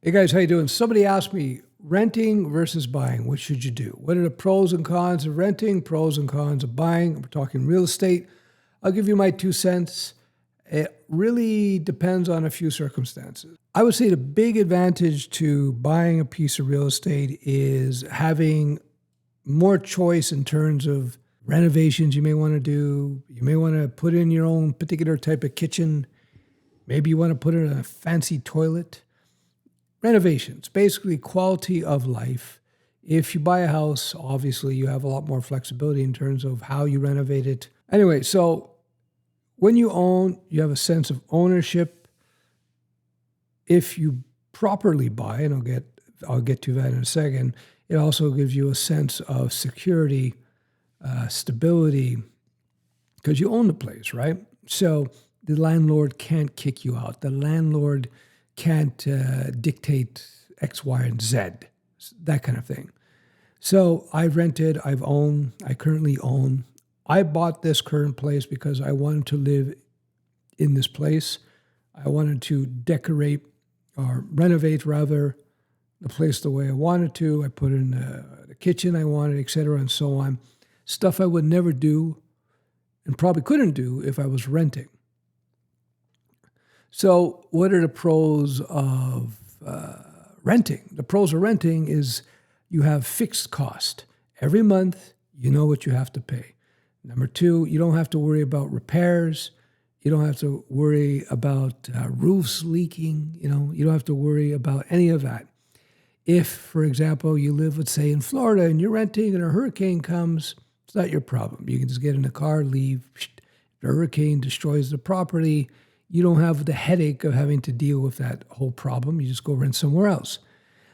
Hey guys, how you doing? Somebody asked me renting versus buying. What should you do? What are the pros and cons of renting? Pros and cons of buying? We're talking real estate. I'll give you my 2 cents. It really depends on a few circumstances. I would say the big advantage to buying a piece of real estate is having more choice in terms of renovations you may want to do. You may want to put in your own particular type of kitchen. Maybe you want to put in a fancy toilet. Renovations, basically quality of life. If you buy a house, obviously you have a lot more flexibility in terms of how you renovate it. Anyway, so when you own, you have a sense of ownership. If you properly buy, and I'll get to that in a second, it also gives you a sense of security, stability, because you own the place, right? So the landlord can't kick you out. The landlord can't dictate X, Y, and Z, that kind of thing. So I've rented, I've owned, I currently own. I bought this current place because I wanted to live in this place. I wanted to decorate or renovate rather the place the way I wanted to. I put in the kitchen I wanted, etc., and so on. Stuff I would never do and probably couldn't do if I was renting. So, what are the pros of renting? The pros of renting is you have fixed cost. Every month, you know what you have to pay. Number two, you don't have to worry about repairs. You don't have to worry about roofs leaking. You don't have to worry about any of that. If, for example, you live, let's say, in Florida and you're renting and a hurricane comes, it's not your problem. You can just get in a car, leave. If the hurricane destroys the property, you don't have the headache of having to deal with that whole problem. You just go rent somewhere else.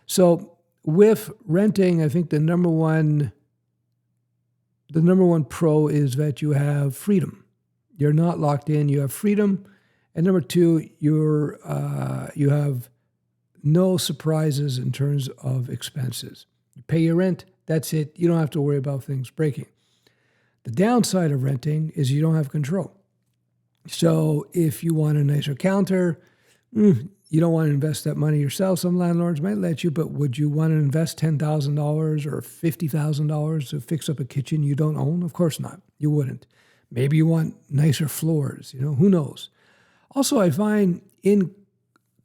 So with renting, I think the number one pro is that you have freedom. You're not locked in. You have freedom. And number two, you have no surprises in terms of expenses. You pay your rent. That's it. You don't have to worry about things breaking. The downside of renting is you don't have control. So if you want a nicer counter, you don't want to invest that money yourself. Some landlords might let you, but would you want to invest $10,000 or $50,000 to fix up a kitchen you don't own? Of course not. You wouldn't. Maybe you want nicer floors. Who knows? Also, I find in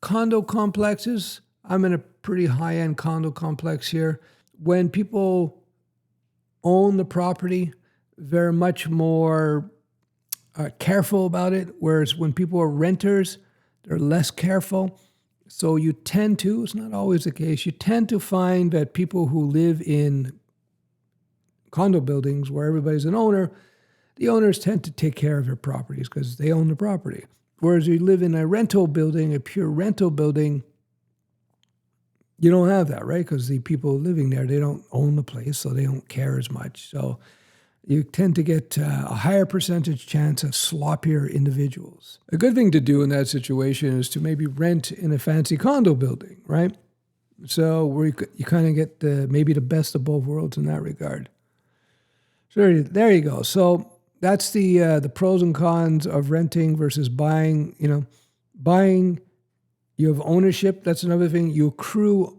condo complexes, I'm in a pretty high-end condo complex here. When people own the property, they're much more careful about it, whereas when people are renters, they're less careful. So you tend to, it's not always the case, you tend to find that people who live in condo buildings where everybody's an owner, the owners tend to take care of their properties because they own the property. Whereas you live in a rental building, a pure rental building, you don't have that, right? Because the people living there, they don't own the place, so they don't care as much. So you tend to get a higher percentage chance of sloppier individuals. A good thing to do in that situation is to maybe rent in a fancy condo building, right? So where you kind of get maybe the best of both worlds in that regard. So there you go. So that's the pros and cons of renting versus buying. Buying, you have ownership. That's another thing. You accrue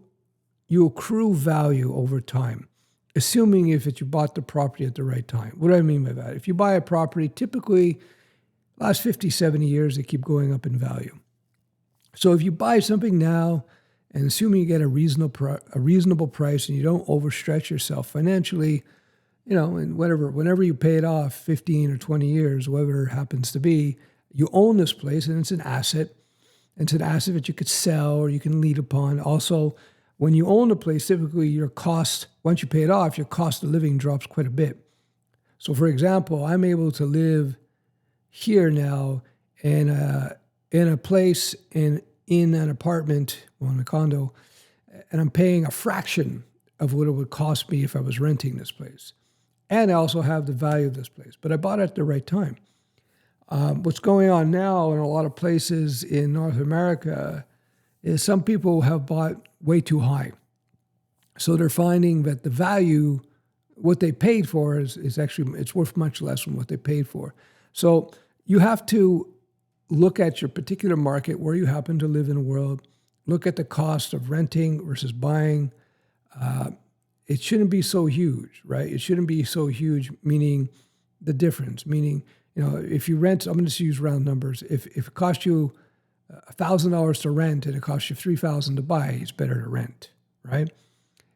value over time, assuming if you bought the property at the right time. What do I mean by that? If you buy a property, typically last 50, 70 years, they keep going up in value. So if you buy something now and assuming you get a reasonable price and you don't overstretch yourself financially, and whenever you pay it off, 15 or 20 years, whatever it happens to be, you own this place and it's an asset. It's an asset that you could sell or you can lead upon. Also, when you own a place, typically your cost, once you pay it off, your cost of living drops quite a bit. So for example, I'm able to live here now in a place in an apartment, in a condo, and I'm paying a fraction of what it would cost me if I was renting this place. And I also have the value of this place, but I bought it at the right time. What's going on now in a lot of places in North America is some people have bought way too high. So they're finding that the value, what they paid for is actually, it's worth much less than what they paid for. So you have to look at your particular market, where you happen to live in the world, look at the cost of renting versus buying. It shouldn't be so huge, right? It shouldn't be so huge, meaning the difference, meaning, if you rent, I'm going to just use round numbers. If it costs you $1,000 to rent and it costs you $3,000 to buy, it's better to rent, right?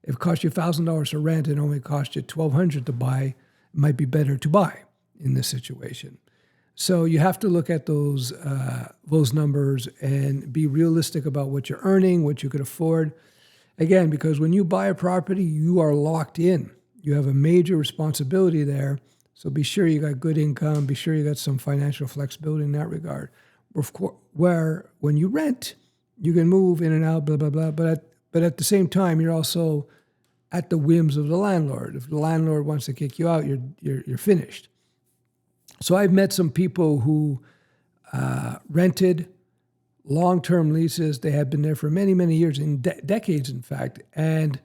If it costs you $1,000 to rent and only costs you $1,200 to buy, it might be better to buy in this situation. So you have to look at those numbers and be realistic about what you're earning, what you could afford. Again, because when you buy a property, you are locked in. You have a major responsibility there. So be sure you got good income. Be sure you got some financial flexibility in that regard. Where when you rent, you can move in and out, blah, blah, blah. But at the same time, you're also at the whims of the landlord. If the landlord wants to kick you out, you're finished. So I've met some people who rented long-term leases. They had been there for many, many years, in decades, in fact, and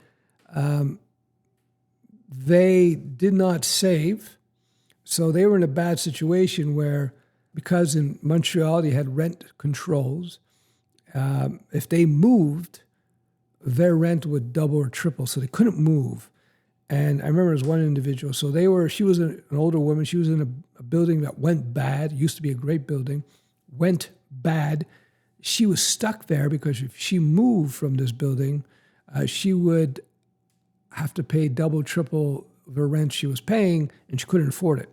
they did not save. So they were in a bad situation where, because in Montreal they had rent controls, if they moved, their rent would double or triple, so they couldn't move. And I remember there was one individual. So she was an older woman. She was in a building that went bad. It used to be a great building, went bad. She was stuck there because if she moved from this building, she would have to pay double, triple the rent she was paying, and she couldn't afford it.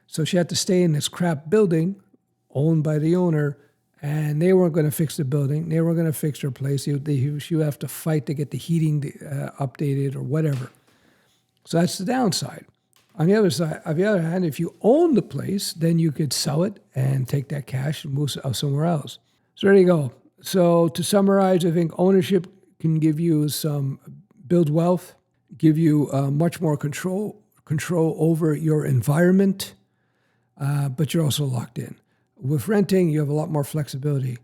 So she had to stay in this crap building owned by the owner, and they weren't going to fix the building. They weren't going to fix her place. She would have to fight to get the heating updated or whatever. So that's the downside. On the other hand, if you own the place, then you could sell it and take that cash and move somewhere else. So there you go. So to summarize, I think ownership can give you build wealth, give you much more control over your environment, but you're also locked in. With renting, you have a lot more flexibility.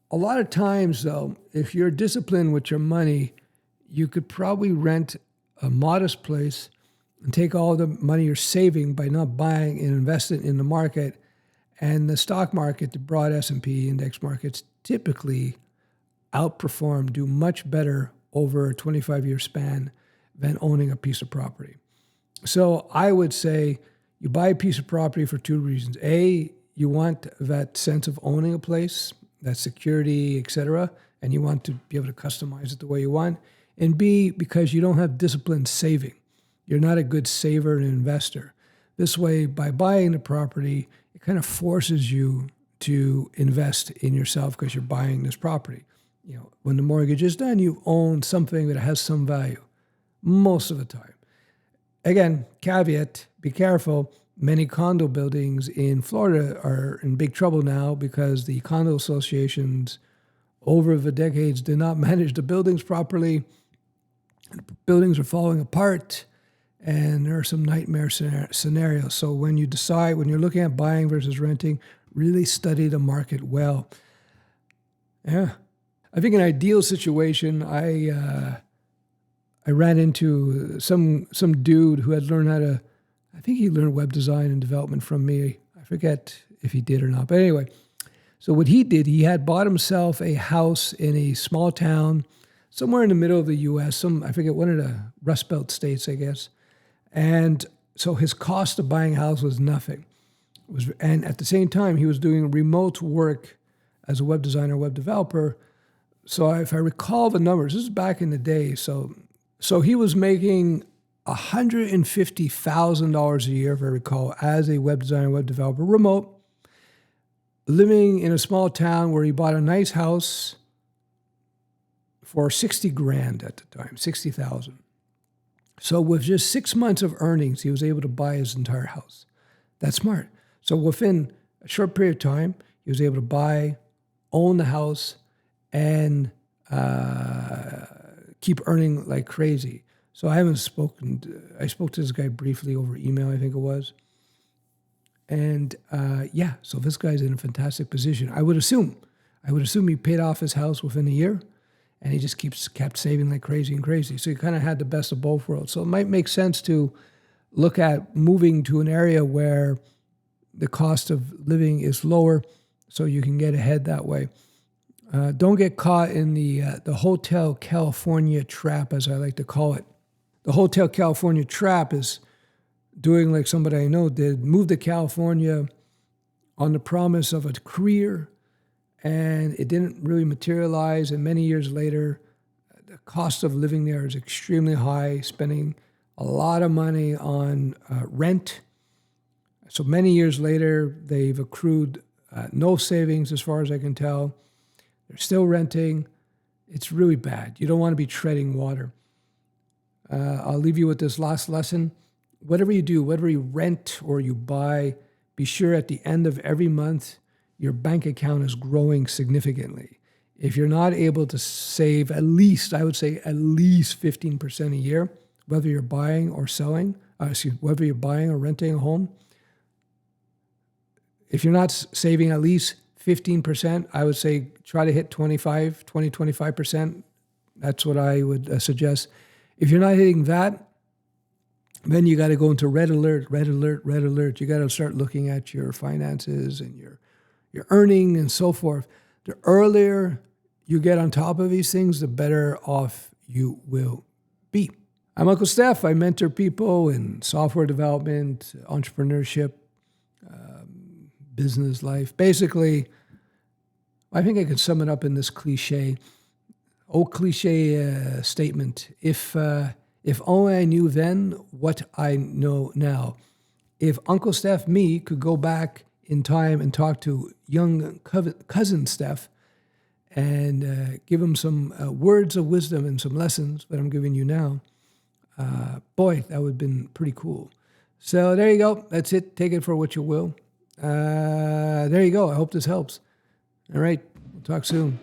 A lot of times, though, if you're disciplined with your money, you could probably rent a modest place and take all the money you're saving by not buying and investing in the market. And the stock market, the broad S&P index markets, typically do much better over a 25-year span than owning a piece of property. So I would say you buy a piece of property for two reasons. A, you want that sense of owning a place, that security, etc., and you want to be able to customize it the way you want. And B, because you don't have disciplined saving. You're not a good saver and investor. This way, by buying the property, it kind of forces you to invest in yourself because you're buying this property. When the mortgage is done, you own something that has some value most of the time. Again, caveat, be careful. Many condo buildings in Florida are in big trouble now because the condo associations over the decades did not manage the buildings properly. Buildings are falling apart, and there are some nightmare scenarios. So when you're looking at buying versus renting, really study the market well. Yeah. I think an ideal situation, I ran into some dude who had learned I think he learned web design and development from me. I forget if he did or not. But anyway, so what he did, he had bought himself a house in a small town somewhere in the middle of the U.S., I forget, one of the Rust Belt states, I guess. And so his cost of buying a house was nothing. And at the same time, he was doing remote work as a web designer, web developer. So if I recall the numbers, this is back in the day. So he was making $150,000 a year, if I recall, as a web designer, web developer, remote, living in a small town where he bought a nice house for $60,000 at the time, $60,000. So with just 6 months of earnings, he was able to buy his entire house. That's smart. So within a short period of time, he was able to buy, own the house, and keep earning like crazy. So I spoke to this guy briefly over email, I think it was. And so this guy's in a fantastic position. I would assume he paid off his house within a year, and he just kept saving like crazy and crazy. So he kind of had the best of both worlds. So it might make sense to look at moving to an area where the cost of living is lower so you can get ahead that way. Don't get caught in the Hotel California trap, as I like to call it. The Hotel California trap is doing like somebody I know did, moved to California on the promise of a career, and it didn't really materialize. And many years later, the cost of living there is extremely high, spending a lot of money on rent. So many years later, they've accrued no savings as far as I can tell. They're still renting. It's really bad. You don't want to be treading water. I'll leave you with this last lesson. Whatever you do, whether you rent or you buy, be sure at the end of every month, your bank account is growing significantly. If you're not able to save at least, I would say at least 15% a year, whether you're buying or selling, whether you're buying or renting a home, if you're not saving at least 15%, I would say try to hit 25%. That's what I would suggest. If you're not hitting that, then you got to go into red alert. You got to start looking at your finances and your earning and so forth. The earlier you get on top of these things, the better off you will be. I'm Uncle Steph. I mentor people in software development, entrepreneurship, business life. Basically, I think I could sum it up in this old cliche statement. If only I knew then what I know now. If Uncle Steph, me, could go back in time and talk to young cousin Steph and give him some words of wisdom and some lessons that I'm giving you now, boy, that would have been pretty cool. So there you go. That's it. Take it for what you will. There you go. I hope this helps. All right. We'll talk soon.